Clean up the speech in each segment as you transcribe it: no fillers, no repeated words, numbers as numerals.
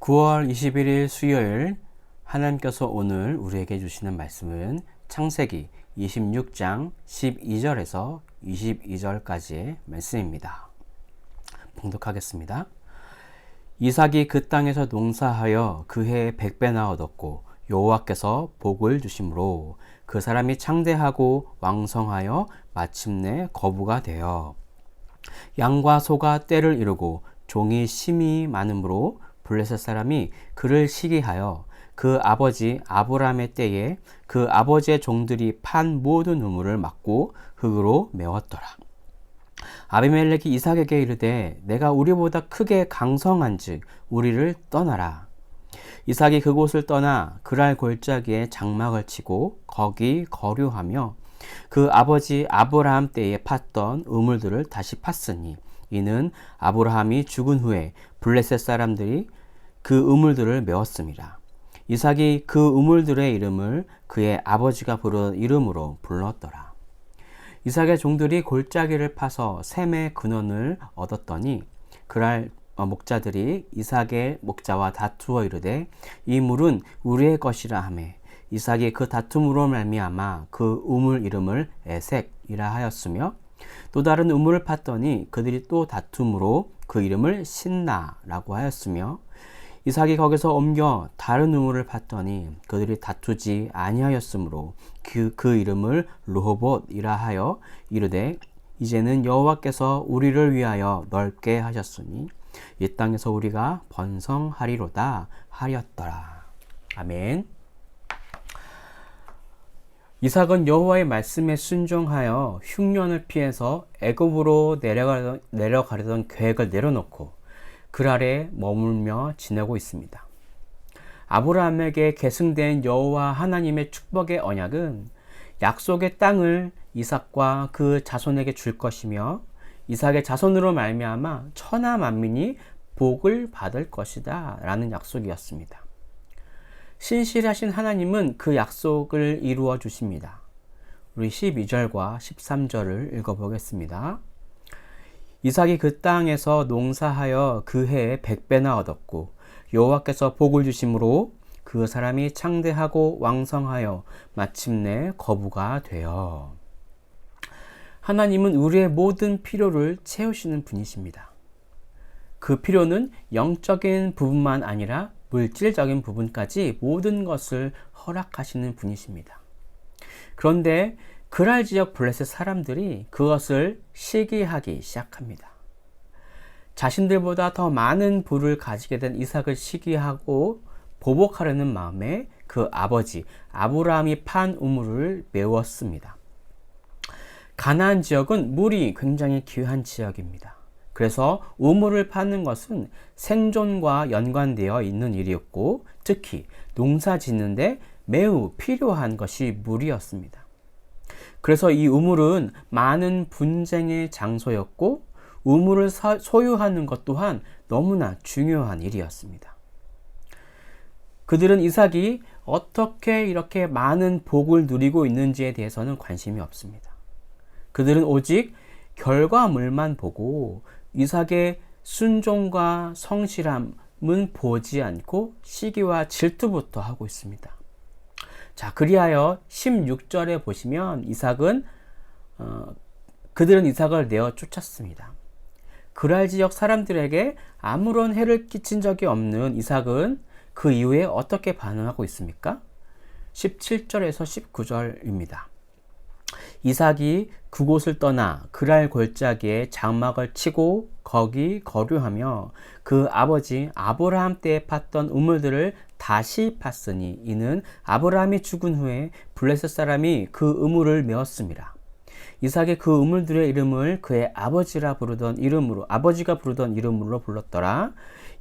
9월 21일 수요일 하나님께서 오늘 우리에게 주시는 말씀은 창세기 26장 12절에서 22절까지의 말씀입니다. 봉독하겠습니다. 이삭이 그 땅에서 농사하여 그 해에 100배나 얻었고 여호와께서 복을 주심으로 그 사람이 창대하고 왕성하여 마침내 거부가 되어 양과 소가 떼를 이루고 종이 심이 많으므로 블레셋 사람이 그를 시기하여 그 아버지 아브라함의 때에 그 아버지의 종들이 판 모든 우물을 막고 흙으로 메웠더라. 아비멜렉이 이삭에게 이르되 내가 우리보다 크게 강성한즉 우리를 떠나라. 이삭이 그곳을 떠나 그랄 골짜기에 장막을 치고 거기 거류하며 그 아버지 아브라함 때에 팠던 우물들을 다시 팠으니 이는 아브라함이 죽은 후에 블레셋 사람들이 그 우물들을 메웠습니다. 이삭이 그 우물들의 이름을 그의 아버지가 부른 이름으로 불렀더라. 이삭의 종들이 골짜기를 파서 셈의 근원을 얻었더니 그랄 목자들이 이삭의 목자와 다투어 이르되 이 물은 우리의 것이라 하매 이삭이 그 다툼으로 말미암아 그 우물 이름을 에색이라 하였으며 또 다른 우물을 팠더니 그들이 또 다툼으로 그 이름을 신나라고 하였으며 이삭이 거기서 옮겨 다른 우물을 팠더니 그들이 다투지 아니하였으므로 그 이름을 르호봇이라 하여 이르되 이제는 여호와께서 우리를 위하여 넓게 하셨으니 이 땅에서 우리가 번성하리로다 하였더라. 아멘. 이삭은 여호와의 말씀에 순종하여 흉년을 피해서 애굽으로 내려가려던 계획을 내려놓고 그 아래 머물며 지내고 있습니다. 아브라함에게 계승된 여호와 하나님의 축복의 언약은 약속의 땅을 이삭과 그 자손에게 줄 것이며 이삭의 자손으로 말미암아 천하 만민이 복을 받을 것이다 라는 약속이었습니다. 신실하신 하나님은 그 약속을 이루어 주십니다. 우리 12절과 13절을 읽어보겠습니다. 이삭이 그 땅에서 농사하여 그 해에 100배나 얻었고 여호와께서 복을 주심으로 그 사람이 창대하고 왕성하여 마침내 거부가 되어. 하나님은 우리의 모든 필요를 채우시는 분이십니다. 그 필요는 영적인 부분만 아니라 물질적인 부분까지 모든 것을 허락하시는 분이십니다. 그런데 그랄 지역 블레셋 사람들이 그것을 시기하기 시작합니다. 자신들보다 더 많은 부를 가지게 된 이삭을 시기하고 보복하려는 마음에 그 아버지 아브라함이 판 우물을 메웠습니다. 가나안 지역은 물이 굉장히 귀한 지역입니다. 그래서 우물을 파는 것은 생존과 연관되어 있는 일이었고 특히 농사 짓는데 매우 필요한 것이 물이었습니다. 그래서 이 우물은 많은 분쟁의 장소였고 우물을 소유하는 것 또한 너무나 중요한 일이었습니다. 그들은 이삭이 어떻게 이렇게 많은 복을 누리고 있는지에 대해서는 관심이 없습니다. 그들은 오직 결과물만 보고 이삭의 순종과 성실함은 보지 않고 시기와 질투부터 하고 있습니다. 자, 그리하여 16절에 보시면 그들은 이삭을 내어 쫓았습니다. 그랄 지역 사람들에게 아무런 해를 끼친 적이 없는 이삭은 그 이후에 어떻게 반응하고 있습니까? 17절에서 19절입니다. 이삭이 그곳을 떠나 그랄 골짜기에 장막을 치고 거기 거류하며 그 아버지 아브라함 때에 팠던 우물들을 다시 팠으니 이는 아브라함이 죽은 후에 블레셋 사람이 그 우물을 메웠습니다. 이삭이 그 우물들의 이름을 그의 아버지가 부르던 이름으로 불렀더라.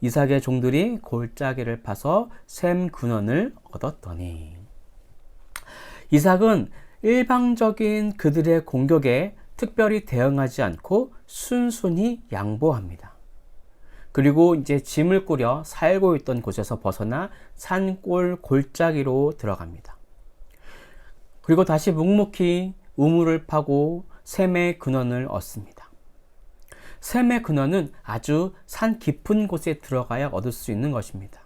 이삭의 종들이 골짜기를 파서 셈 근원을 얻었더니. 이삭은 일방적인 그들의 공격에 특별히 대응하지 않고 순순히 양보합니다. 그리고 이제 짐을 꾸려 살고 있던 곳에서 벗어나 산골 골짜기로 들어갑니다. 그리고 다시 묵묵히 우물을 파고 셈의 근원을 얻습니다. 셈의 근원은 아주 산 깊은 곳에 들어가야 얻을 수 있는 것입니다.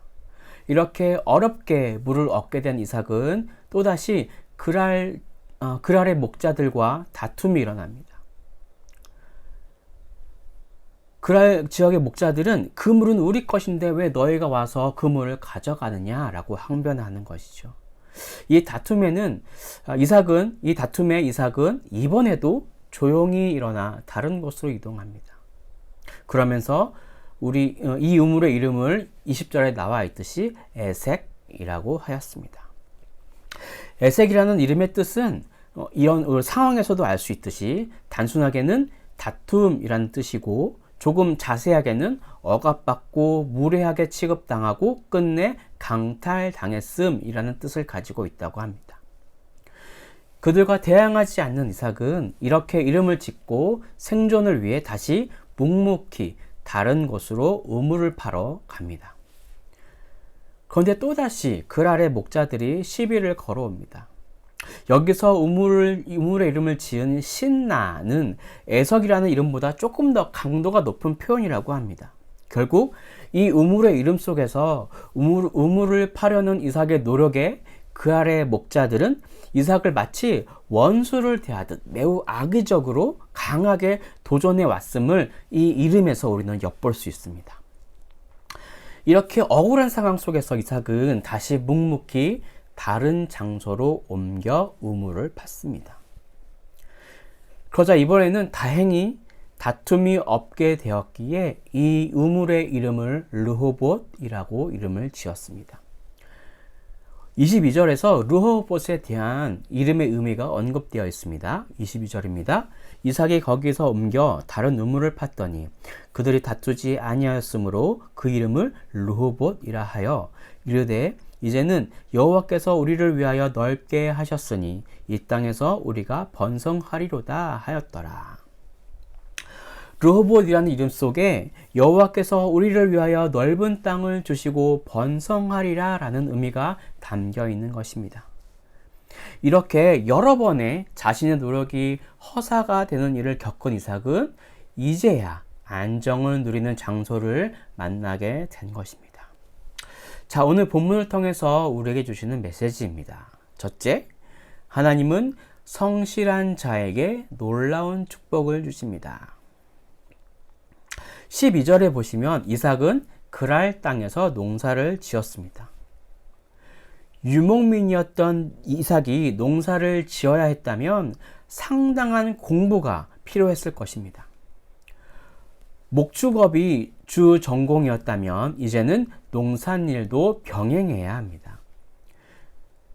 이렇게 어렵게 물을 얻게 된 이삭은 또다시 그랄의 목자들과 다툼이 일어납니다. 그랄 지역의 목자들은 그 물은 우리 것인데 왜 너희가 와서 그 물을 가져가느냐라고 항변하는 것이죠. 이 다툼에 이삭은 이번에도 조용히 일어나 다른 곳으로 이동합니다. 그러면서 이 우물의 이름을 20절에 나와 있듯이 에색이라고 하였습니다. 에색이라는 이름의 뜻은 이런 상황에서도 알 수 있듯이 단순하게는 다툼이라는 뜻이고 조금 자세하게는 억압받고 무례하게 취급당하고 끝내 강탈당했음이라는 뜻을 가지고 있다고 합니다. 그들과 대항하지 않는 이삭은 이렇게 이름을 짓고 생존을 위해 다시 묵묵히 다른 곳으로 우물을 파러 갑니다. 그런데 또다시 그랄의 목자들이 시비를 걸어옵니다. 여기서 우물의 이름을 지은 신나는 에석이라는 이름보다 조금 더 강도가 높은 표현이라고 합니다. 결국 이 우물의 이름 속에서 우물을 파려는 이삭의 노력에 그랄의 목자들은 이삭을 마치 원수를 대하듯 매우 악의적으로 강하게 도전해 왔음을 이 이름에서 우리는 엿볼 수 있습니다. 이렇게 억울한 상황 속에서 이삭은 다시 묵묵히 다른 장소로 옮겨 우물을 팠습니다. 그러자 이번에는 다행히 다툼이 없게 되었기에 이 우물의 이름을 르호봇이라고 이름을 지었습니다. 22절에서 르호봇에 대한 이름의 의미가 언급되어 있습니다. 22절입니다. 이삭이 거기서 옮겨 다른 우물을 팠더니 그들이 다투지 아니하였으므로 그 이름을 르호봇이라 하여 이르되 이제는 여호와께서 우리를 위하여 넓게 하셨으니 이 땅에서 우리가 번성하리로다 하였더라. 르호봇이라는 이름 속에 여호와께서 우리를 위하여 넓은 땅을 주시고 번성하리라 라는 의미가 담겨 있는 것입니다. 이렇게 여러 번의 자신의 노력이 허사가 되는 일을 겪은 이삭은 이제야 안정을 누리는 장소를 만나게 된 것입니다. 자, 오늘 본문을 통해서 우리에게 주시는 메시지입니다. 첫째, 하나님은 성실한 자에게 놀라운 축복을 주십니다. 12절에 보시면 이삭은 그랄 땅에서 농사를 지었습니다. 유목민이었던 이삭이 농사를 지어야 했다면 상당한 공부가 필요했을 것입니다. 목축업이 주 전공이었다면 이제는 농산일도 병행해야 합니다.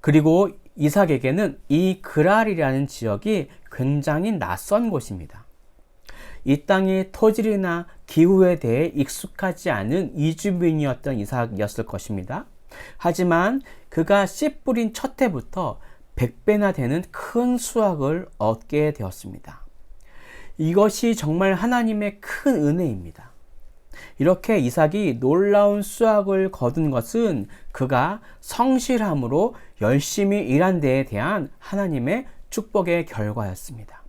그리고 이삭에게는 이 그랄이라는 지역이 굉장히 낯선 곳입니다. 이 땅의 토질이나 기후에 대해 익숙하지 않은 이주민이었던 이삭이었을 것입니다. 하지만 그가 씨 뿌린 첫 해부터 100배나 되는 큰 수확을 얻게 되었습니다. 이것이 정말 하나님의 큰 은혜입니다. 이렇게 이삭이 놀라운 수확을 거둔 것은 그가 성실함으로 열심히 일한 데에 대한 하나님의 축복의 결과였습니다.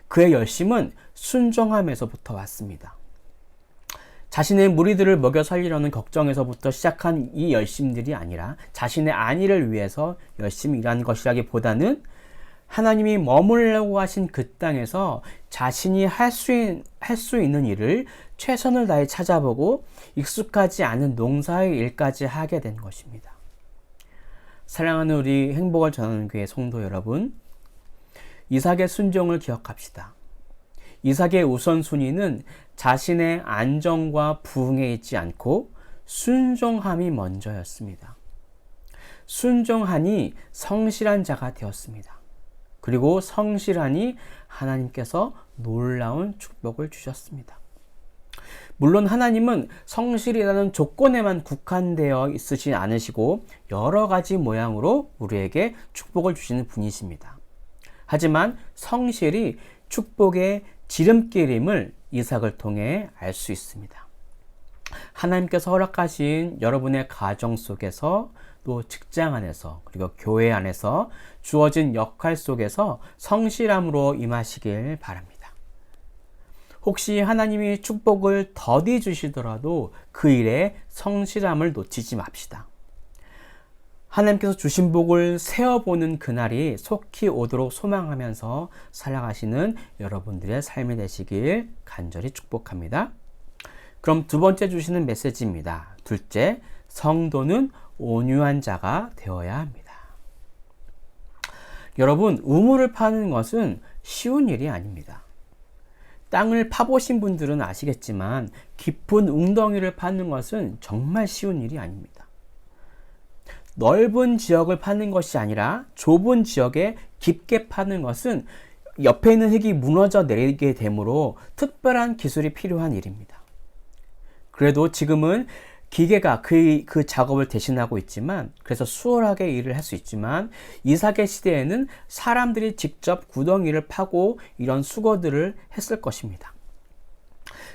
그의 열심은 순종함에서부터 왔습니다. 자신의 무리들을 먹여 살리려는 걱정에서부터 시작한 이 열심들이 아니라 자신의 안위를 위해서 열심히 일한 것이라기보다는 하나님이 머물려고 하신 그 땅에서 자신이 할 수 있는 일을 최선을 다해 찾아보고 익숙하지 않은 농사의 일까지 하게 된 것입니다. 사랑하는 우리 행복을 전하는 교회 성도 여러분, 이삭의 순종을 기억합시다. 이삭의 우선순위는 자신의 안정과 부흥에 있지 않고 순종함이 먼저였습니다. 순종하니 성실한 자가 되었습니다. 그리고 성실하니 하나님께서 놀라운 축복을 주셨습니다. 물론 하나님은 성실이라는 조건에만 국한되어 있으지 않으시고 여러 가지 모양으로 우리에게 축복을 주시는 분이십니다. 하지만 성실이 축복의 지름길임을 이삭을 통해 알 수 있습니다. 하나님께서 허락하신 여러분의 가정 속에서 또 직장 안에서 그리고 교회 안에서 주어진 역할 속에서 성실함으로 임하시길 바랍니다. 혹시 하나님이 축복을 더디 주시더라도 그 일에 성실함을 놓치지 맙시다. 하나님께서 주신 복을 세어보는 그날이 속히 오도록 소망하면서 살아가시는 여러분들의 삶이 되시길 간절히 축복합니다. 그럼 두 번째 주시는 메시지입니다. 둘째, 성도는 온유한 자가 되어야 합니다. 여러분, 우물을 파는 것은 쉬운 일이 아닙니다. 땅을 파보신 분들은 아시겠지만 깊은 웅덩이를 파는 것은 정말 쉬운 일이 아닙니다. 넓은 지역을 파는 것이 아니라 좁은 지역에 깊게 파는 것은 옆에 있는 흙이 무너져 내리게 되므로 특별한 기술이 필요한 일입니다. 그래도 지금은 기계가 그 작업을 대신하고 있지만, 그래서 수월하게 일을 할 수 있지만, 이삭의 시대에는 사람들이 직접 구덩이를 파고 이런 수거들을 했을 것입니다.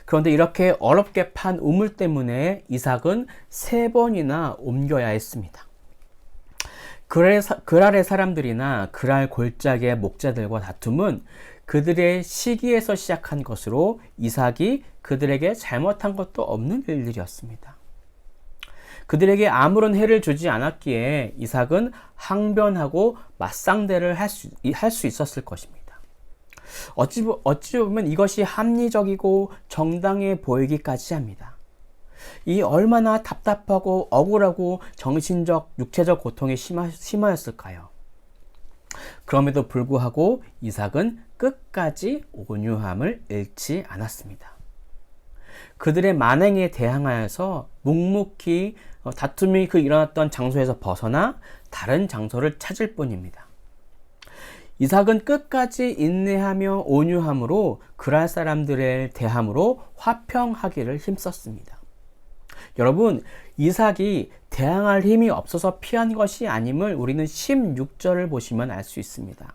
그런데 이렇게 어렵게 판 우물 때문에 이삭은 3번이나 옮겨야 했습니다. 그랄의 사람들이나 그랄 골짜기의 목자들과 다툼은 그들의 시기에서 시작한 것으로 이삭이 그들에게 잘못한 것도 없는 일들이었습니다. 그들에게 아무런 해를 주지 않았기에 이삭은 항변하고 맞상대를 할 수 있었을 것입니다. 어찌 보면 이것이 합리적이고 정당해 보이기까지 합니다. 이 얼마나 답답하고 억울하고 정신적, 육체적 고통이 심하였을까요? 그럼에도 불구하고 이삭은 끝까지 온유함을 잃지 않았습니다. 그들의 만행에 대항하여서 묵묵히 다툼이 일어났던 장소에서 벗어나 다른 장소를 찾을 뿐입니다. 이삭은 끝까지 인내하며 온유함으로 그랄 사람들의 대함으로 화평하기를 힘썼습니다. 여러분, 이삭이 대항할 힘이 없어서 피한 것이 아님을 우리는 16절을 보시면 알 수 있습니다.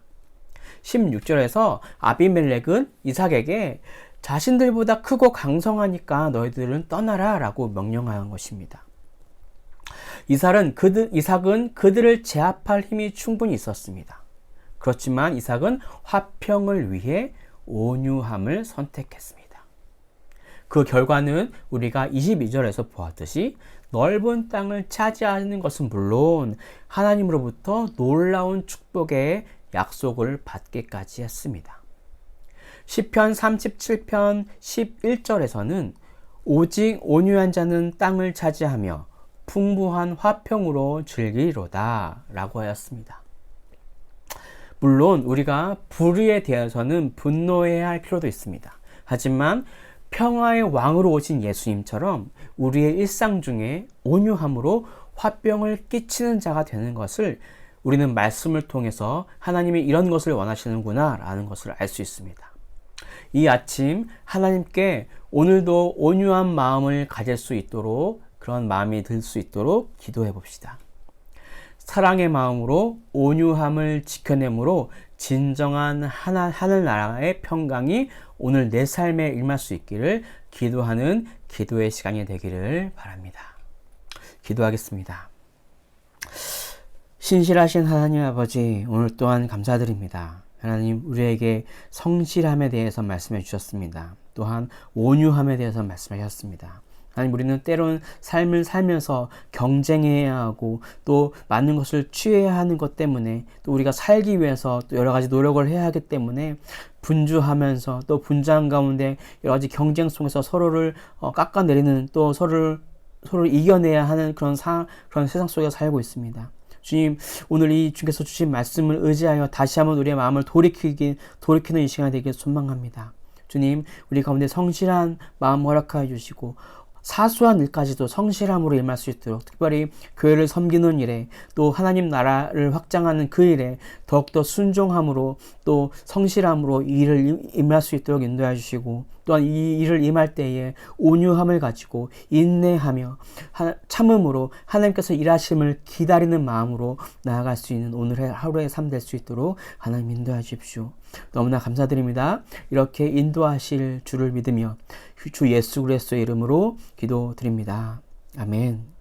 16절에서 아비멜렉은 이삭에게 자신들보다 크고 강성하니까 너희들은 떠나라 라고 명령한 것입니다. 이삭은 그들을 제압할 힘이 충분히 있었습니다. 그렇지만 이삭은 화평을 위해 온유함을 선택했습니다. 그 결과는 우리가 22절에서 보았듯이 넓은 땅을 차지하는 것은 물론 하나님으로부터 놀라운 축복의 약속을 받기까지 했습니다. 시편 37편 11절에서는 오직 온유한 자는 땅을 차지하며 풍부한 화평으로 즐기리로다 라고 하였습니다. 물론 우리가 불의에 대해서는 분노해야 할 필요도 있습니다. 하지만 평화의 왕으로 오신 예수님처럼 우리의 일상 중에 온유함으로 화병을 끼치는 자가 되는 것을 우리는 말씀을 통해서 하나님이 이런 것을 원하시는구나 라는 것을 알 수 있습니다. 이 아침 하나님께 오늘도 온유한 마음을 가질 수 있도록, 그런 마음이 들 수 있도록 기도해 봅시다. 사랑의 마음으로 온유함을 지켜내므로 진정한 하늘나라의 평강이 오늘 내 삶에 임할 수 있기를 기도하는 기도의 시간이 되기를 바랍니다. 기도하겠습니다. 신실하신 하나님 아버지, 오늘 또한 감사드립니다. 하나님, 우리에게 성실함에 대해서 말씀해 주셨습니다. 또한 온유함에 대해서 말씀하셨습니다. 하나님, 우리는 때로는 삶을 살면서 경쟁해야 하고 또 많은 것을 취해야 하는 것 때문에, 또 우리가 살기 위해서 또 여러 가지 노력을 해야 하기 때문에 분주하면서 또 분주한 가운데 여러 가지 경쟁 속에서 서로를 깎아내리는, 또 서로를 이겨내야 하는 그런 세상 속에 살고 있습니다. 주님, 오늘 이 주께서 주신 말씀을 의지하여 다시 한번 우리의 마음을 돌이키는 이 시간이 되길 소망합니다. 주님, 우리 가운데 성실한 마음 허락하여 주시고 사소한 일까지도 성실함으로 임할 수 있도록, 특별히 교회를 섬기는 일에, 또 하나님 나라를 확장하는 그 일에 더욱더 순종함으로 또 성실함으로 이 일을 임할 수 있도록 인도해 주시고, 또한 이 일을 임할 때에 온유함을 가지고 인내하며 참음으로 하나님께서 일하심을 기다리는 마음으로 나아갈 수 있는 오늘의 하루의 삶 될 수 있도록 하나님 인도해 주십시오. 너무나 감사드립니다. 이렇게 인도하실 주를 믿으며 주 예수 그리스도의 이름으로 기도드립니다. 아멘.